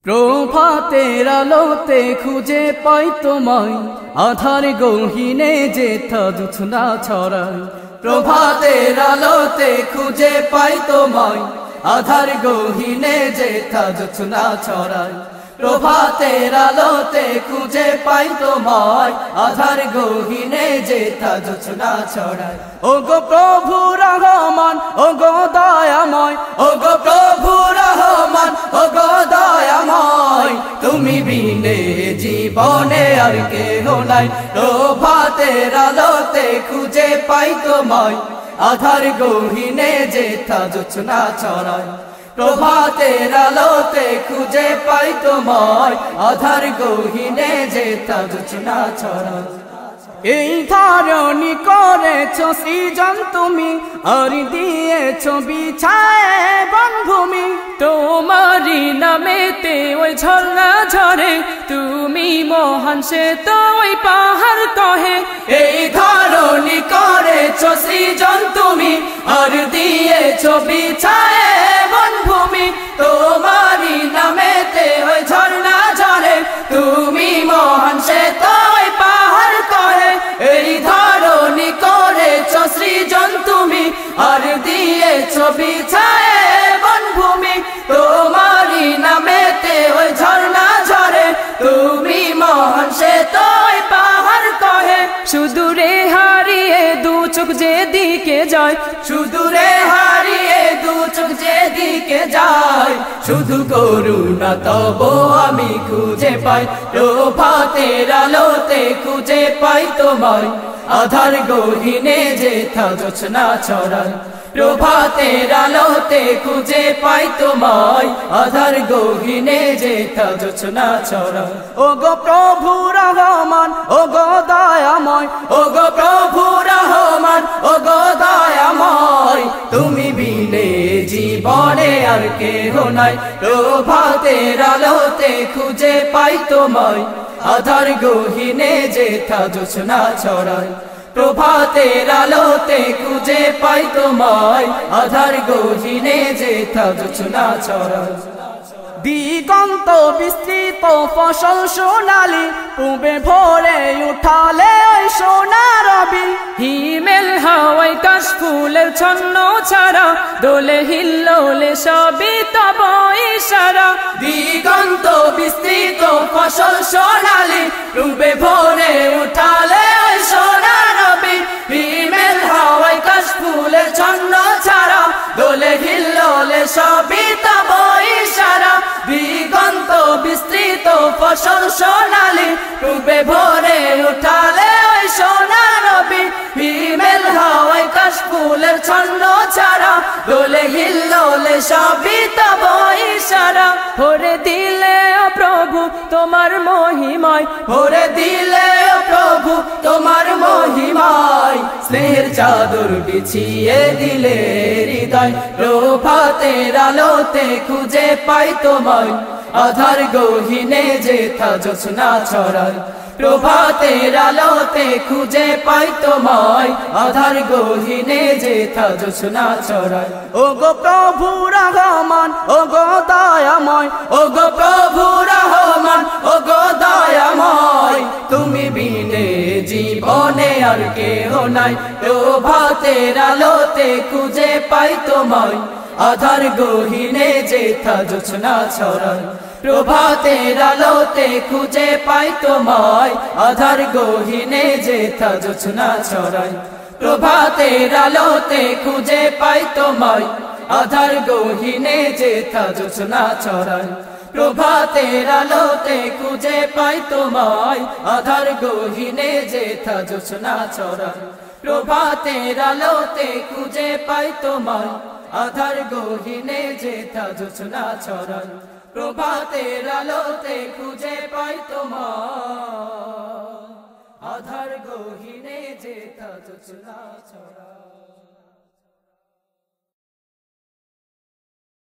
প্রভাতের আলোতে খুঁজে পাই তোমায়, আধার গহীনে যেথা জোছনা ছড়ায়। প্রভাতের আলোতে খুঁজে পাই তোমায়, আধার গহীনে যেথা জোছনা ছড়ায়। প্রভাতের আলোতে খুঁজে পাই তোমায়, আধার গহীনে যেথা জোছনা ছড়ায়। ওগো প্রভু রহমান, ওগো দয়াময়, ওগো প্রভু রহমান, ওগো দয়াময়, তুমি বিনে জীবনে আর কেহ নাই। প্রভাতের আলোতে খুঁজে পাই তোমায়, আধার গহীনে যেথা জোছনা ছড়ায়। প্রভাতের আলোতে খুঁজে পাই তোমায়, আধার গহীনে যেথা জোছনা ছড়ায়। এই ধরণী করেছ সৃজন তুমি, আর দিয়েছ বিছায়ে বনভূমি। তোমারি নামেতে ওই ঝর্ণা ঝরে, তুমি মহান সে তো ওই পাহাড় কহে। এই ধরণী করেছ সৃজন তুমি, আর দিয়েছ বিছায়ে বনভূমি। তোমারি নামেতে ওই ঝর্ণা ঝরে, তুমি মহান সে তো ওই পাহাড় কহে। এই ধরণী করেছ সৃজন তুমি, আর দিয়েছ বিছায়ে বনভূমি। তোমারি নামেতে ওই ঝর্ণা ঝরে, তুমি মহান সে তো ওই পাহাড় কহে। সুদূরে হারিয়ে দু চোখ যেদিকে যায়, সুদূরে হারিয়ে দু চোখ যেদিকে যায়, শুধু করুণা তব আমি খুঁজে পাই। প্রভাতের আলোতে খুঁজে পাই তোমায়, আধার গহীনে যেথা জোছনা ছড়ায়। প্রভাতের আলোতে খুঁজে পাই তোমায়, আধার গহীনে যেথা জোছনা ছড়ায়। ওগো প্রভু রহমান, ওগো দয়াময়, ওগো প্রভু রহমান, ওগো দয়াময়, তুমি বিনে জীবনে আর কেহ নাই। প্রভাতের আলোতে খুঁজে পাই তোমায়, আধার গহীনে যেথা জোছনা ছড়ায়। প্রভাতের আলোতে খুঁজে পাই তোমায়, আধার গহীনে যেথা জোছনা ছড়ায়। দিগন্ত বিস্তৃত ফসল সোনালি, পূবে ভোরে উঠালে ওই সোনা রবি। হিমেল হাওয়ায় কাশ ফুলের ছন্ন ছাড়া, দোলে হিল্লোলে সবই তব ইশারা। দিগন্ত বিস্তৃত ফসল সোনালি, পূবে ভোরে উঠালে ওই সোনা রবি। হিমেল হাওয়ায় কাশ ফুলের ছন্ন ছাড়া, দোলে হিল্লোলে সবই তব ইশারা। দিগন্ত বিস্তৃত ফসল সোনালি, পূবে ভোরে উঠালে ওই সোনা রবি। হিমেল হাওয়ায় কাশ ফুলের ছন্ন ছাড়া, দোলে হিল্লোলে সবই তব ইশারা। ভরে দিলে ও প্রভু তোমার মহিমায়, ভরে দিলে ও প্রভু তোমার মহিমায়, স্নেহের চাদর বিছিয়ে দিলে হৃদয়। প্রভাতের আলোতে খুঁজে পাই তোমায়, আধার গহীনে যেথা জোছনা ছড়ায়। প্রভাতের আলোতে খুঁজে পাই তোমায়, আধার গহীনে যেথা জোছনা ছড়ায়। ওগো প্রভু রহমান, ওগো দয়াময়, ওগো প্রভু রহমান, ওগো দয়াময়, তুমি বিনে জীবনে আর কেহ নাই। প্রভাতের আলোতে খুঁজে পাই তোমায়, আধার গহীনে যেথা জোছনা ছড়ায়। প্রভাতের আলোতে খুঁজে পাই তোমায়, আধার গহীনে যেথা জোছনা ছড়ায়। প্রভাতের আলোতে খুঁজে পাই তোমায়, আধার গহীনে যেথা জোছনা ছড়ায়। প্রভাতের আলোতে খুঁজে পাই তোমায়, আধার গহীনে যেথা জোছনা ছড়ায়। প্রভাতের আলোতে খুঁজে পাই তোমায়, আধার গহীনে যেথা জোছনা ছড়ায়। প্রভাতের আলোতে খুঁজে পাই তোমায়, আধার গহীনে যেথা জোছনা ছড়ায়।